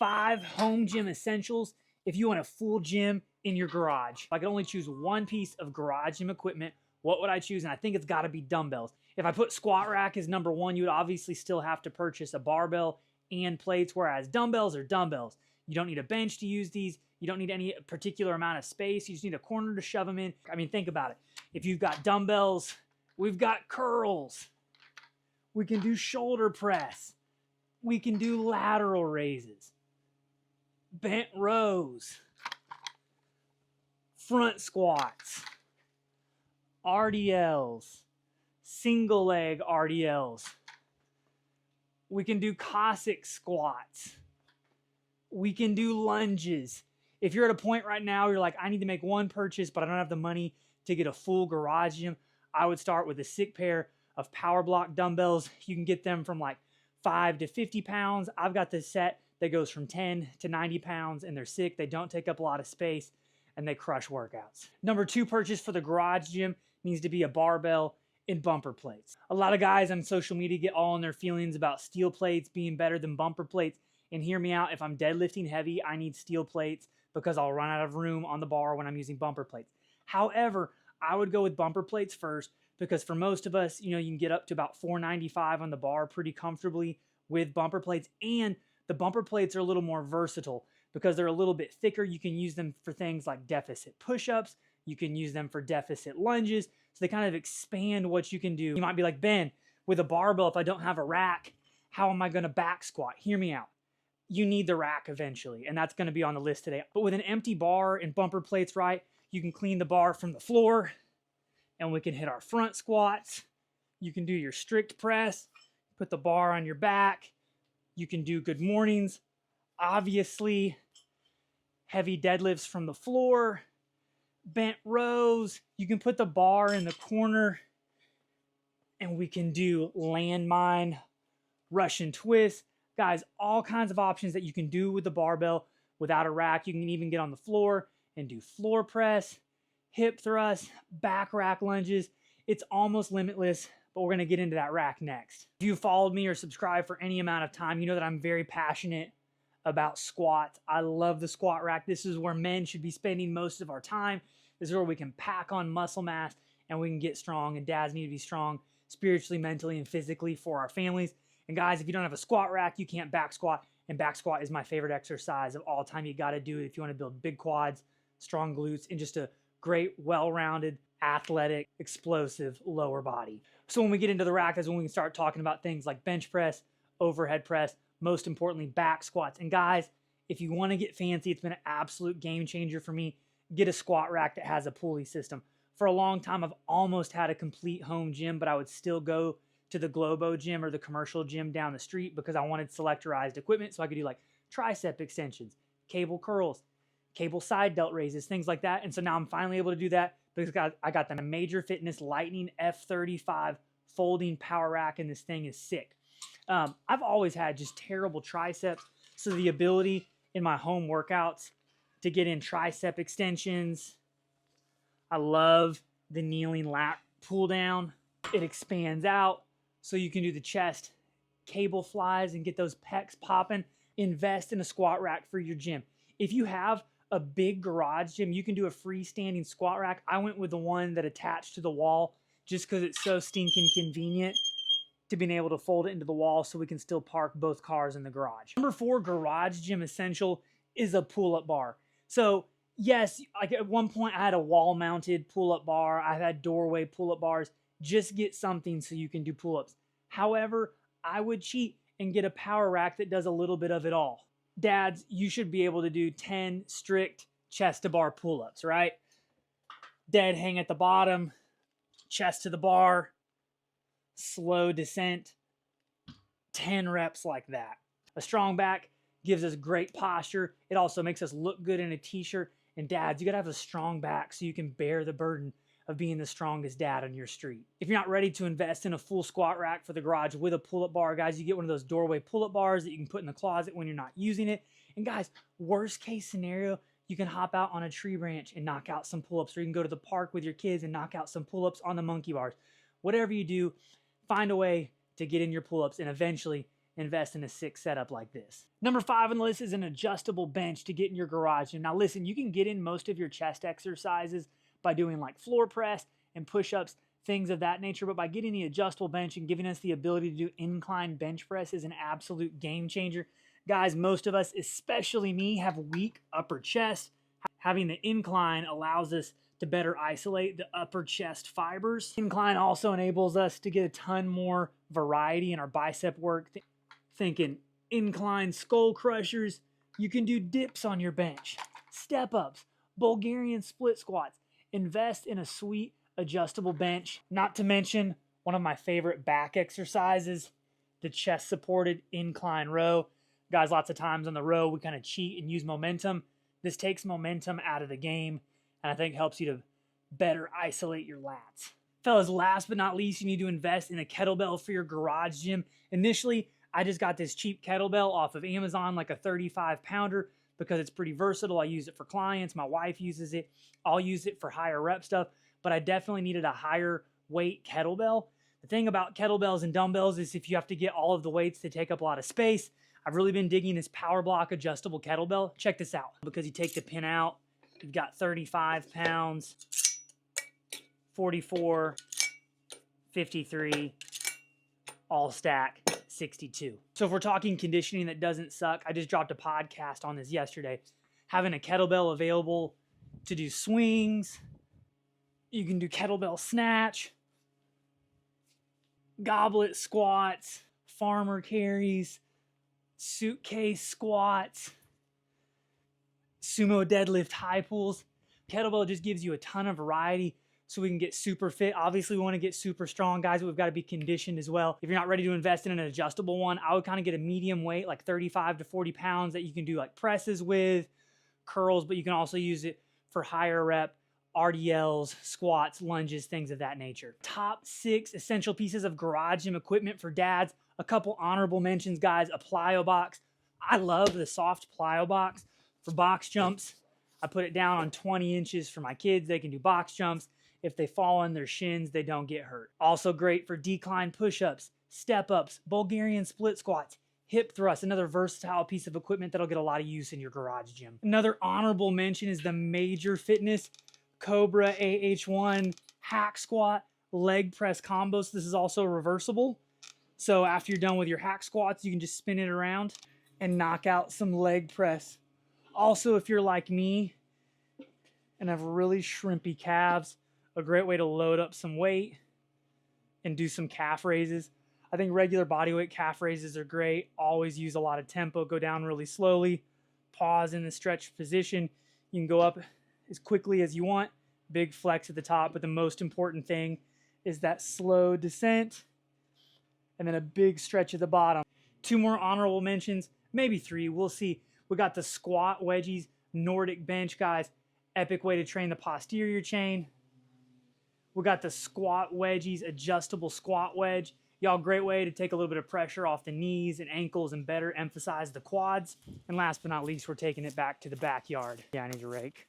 5 home gym essentials if you want a full gym in your garage. If I could only choose one piece of garage gym equipment, what would I choose? And I think it's got to be dumbbells. If I put squat rack as number one, you would obviously still have to purchase a barbell and plates, whereas dumbbells are dumbbells. You don't need a bench to use these. You don't need any particular amount of space. You just need a corner to shove them in. I mean, think about it. If you've got dumbbells, we've got curls. We can do shoulder press. We can do lateral raises, bent rows, front squats, RDLs, single leg RDLs. We can do Cossack squats. We can do lunges. If you're at a point right now, you're like, I need to make one purchase, but I don't have the money to get a full garage gym, I would start with a sick pair of power block dumbbells. You can get them from like 5 to 50 pounds. I've got this set that goes from 10 to 90 pounds, and they're sick. They don't take up a lot of space, and they crush workouts. Number 2 purchase for the garage gym needs to be a barbell and bumper plates. A lot of guys on social media get all in their feelings about steel plates being better than bumper plates. And hear me out, if I'm deadlifting heavy, I need steel plates because I'll run out of room on the bar when I'm using bumper plates. However, I would go with bumper plates first because for most of us, you can get up to about 495 on the bar pretty comfortably with bumper plates. And the bumper plates are a little more versatile because they're a little bit thicker. You can use them for things like deficit push-ups. You can use them for deficit lunges. So they kind of expand what you can do. You might be like, Ben, with a barbell, if I don't have a rack, how am I going to back squat? Hear me out. You need the rack eventually, and that's going to be on the list today. But with an empty bar and bumper plates right, you can clean the bar from the floor, and we can hit our front squats. You can do your strict press, put the bar on your back. You can do good mornings, obviously, heavy deadlifts from the floor, bent rows. You can put the bar in the corner, and we can do landmine, Russian twist. Guys, all kinds of options that you can do with the barbell without a rack. You can even get on the floor and do floor press, hip thrust, back rack lunges. It's almost limitless, but we're going to get into that rack next. If you followed me or subscribed for any amount of time, you know that I'm very passionate about squats. I love the squat rack. This is where men should be spending most of our time. This is where we can pack on muscle mass and we can get strong, and dads need to be strong spiritually, mentally, and physically for our families. And guys, if you don't have a squat rack, you can't back squat. And back squat is my favorite exercise of all time. You got to do it if you want to build big quads, strong glutes, and just a great, well-rounded, athletic, explosive lower body. So when we get into the rack, that's when we can start talking about things like bench press, overhead press, most importantly, back squats. And guys, if you want to get fancy, it's been an absolute game changer for me. Get a squat rack that has a pulley system. For a long time, I've almost had a complete home gym, but I would still go to the Globo gym or the commercial gym down the street because I wanted selectorized equipment so I could do like tricep extensions, cable curls, cable side delt raises, things like that. And so now I'm finally able to do that because I got the Major Fitness Lightning F35 folding power rack, and this thing is sick. I've always had just terrible triceps, so the ability in my home workouts to get in tricep extensions. I love the kneeling lat pull down. It expands out so you can do the chest cable flies and get those pecs popping. Invest in a squat rack for your gym. If you have a big garage gym, you can do a freestanding squat rack. I went with the one that attached to the wall just because it's so stinking convenient to being able to fold it into the wall so we can still park both cars in the garage. Number 4 garage gym essential is a pull-up bar. So yes, like at one point I had a wall-mounted pull-up bar. I've had doorway pull-up bars. Just get something so you can do pull-ups. However, I would cheat and get a power rack that does a little bit of it all. Dads, you should be able to do 10 strict chest to bar pull-ups, right? Dead hang at the bottom, chest to the bar, slow descent, 10 reps like that. A strong back gives us great posture. It also makes us look good in a t-shirt. And dads, you gotta have a strong back so you can bear the burden of being the strongest dad on your street. If you're not ready to invest in a full squat rack for the garage with a pull-up bar, guys, you get one of those doorway pull-up bars that you can put in the closet when you're not using it. And guys, worst case scenario, you can hop out on a tree branch and knock out some pull-ups, or you can go to the park with your kids and knock out some pull-ups on the monkey bars. Whatever you do, find a way to get in your pull-ups and eventually invest in a sick setup like this. Number 5 on the list is an adjustable bench to get in your garage gym. Now listen, you can get in most of your chest exercises by doing like floor press and push-ups, things of that nature, but by getting the adjustable bench and giving us the ability to do incline bench press is an absolute game changer. Guys, most of us, especially me, have weak upper chest. Having the incline allows us to better isolate the upper chest fibers. Incline also enables us to get a ton more variety in our bicep work. Thinking incline skull crushers, you can do dips on your bench, step ups, Bulgarian split squats. Invest in a sweet adjustable bench. Not to mention one of my favorite back exercises, the chest supported incline row. Guys, lots of times on the row we kind of cheat and use momentum. This takes momentum out of the game and I think helps you to better isolate your lats. Fellas, last but not least, you need to invest in a kettlebell for your garage gym. Initially, I just got this cheap kettlebell off of Amazon, like a 35-pounder, because it's pretty versatile. I use it for clients. My wife uses it. I'll use it for higher rep stuff, but I definitely needed a higher weight kettlebell. The thing about kettlebells and dumbbells is if you have to get all of the weights to take up a lot of space, I've really been digging this Power Block adjustable kettlebell. Check this out. Because you take the pin out, you've got 35 pounds, 44, 53, all stack 62. So if we're talking conditioning that doesn't suck, I just dropped a podcast on this yesterday. Having a kettlebell available to do swings, you can do kettlebell snatch, goblet squats, farmer carries, suitcase squats, sumo deadlift high pulls. Kettlebell just gives you a ton of variety so we can get super fit. Obviously, we want to get super strong, guys, but we've got to be conditioned as well. If you're not ready to invest in an adjustable one, I would kind of get a medium weight, like 35 to 40 pounds that you can do like presses with, curls, but you can also use it for higher rep, RDLs, squats, lunges, things of that nature. Top 6 essential pieces of garage gym equipment for dads. A couple honorable mentions, guys. A plyo box. I love the soft plyo box for box jumps. I put it down on 20 inches for my kids. They can do box jumps. If they fall on their shins, they don't get hurt. Also great for decline push-ups, step-ups, Bulgarian split squats, hip thrusts, another versatile piece of equipment that'll get a lot of use in your garage gym. Another honorable mention is the Major Fitness Cobra AH1 hack squat leg press combos. This is also reversible. So after you're done with your hack squats, you can just spin it around and knock out some leg press. Also, if you're like me and have really shrimpy calves, a great way to load up some weight and do some calf raises. I think regular bodyweight calf raises are great. Always use a lot of tempo. Go down really slowly. Pause in the stretched position. You can go up as quickly as you want. Big flex at the top, but the most important thing is that slow descent and then a big stretch at the bottom. 2 more honorable mentions, maybe 3. We'll see. We got the squat wedgies, Nordic bench, guys. Epic way to train the posterior chain. We got the squat wedgies, adjustable squat wedge. Y'all, great way to take a little bit of pressure off the knees and ankles and better emphasize the quads. And last but not least, we're taking it back to the backyard. Yeah, I need a rake.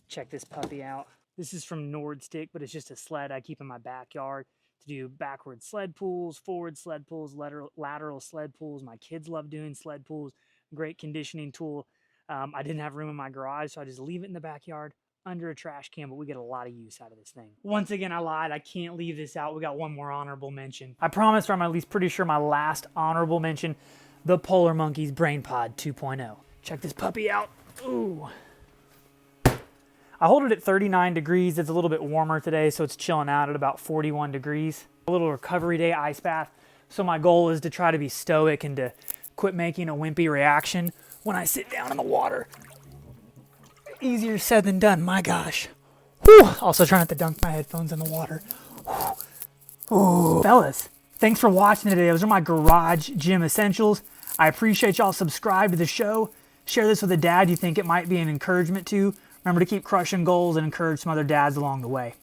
Check this puppy out. This is from Nordstick, but it's just a sled I keep in my backyard to do backward sled pulls, forward sled pulls, lateral sled pulls. My kids love doing sled pulls. Great conditioning tool. I didn't have room in my garage, so I just leave it in the backyard under a trash can, but we get a lot of use out of this thing. Once again, I lied. I can't leave this out. We got one more honorable mention. I promised, or I'm at least pretty sure my last honorable mention, the Polar Monkeys Brain Pod 2.0. Check this puppy out. Ooh. I hold it at 39 degrees. It's a little bit warmer today, so it's chilling out at about 41 degrees. A little recovery day ice bath. So my goal is to try to be stoic and to quit making a wimpy reaction when I sit down in the water. Easier said than done, my gosh. Whew. Also trying not to dunk my headphones in the water. Ooh. Fellas, thanks for watching today. Those are my garage gym essentials. I appreciate y'all. Subscribe to the show. Share this with a dad you think it might be an encouragement to. Remember to keep crushing goals and encourage some other dads along the way.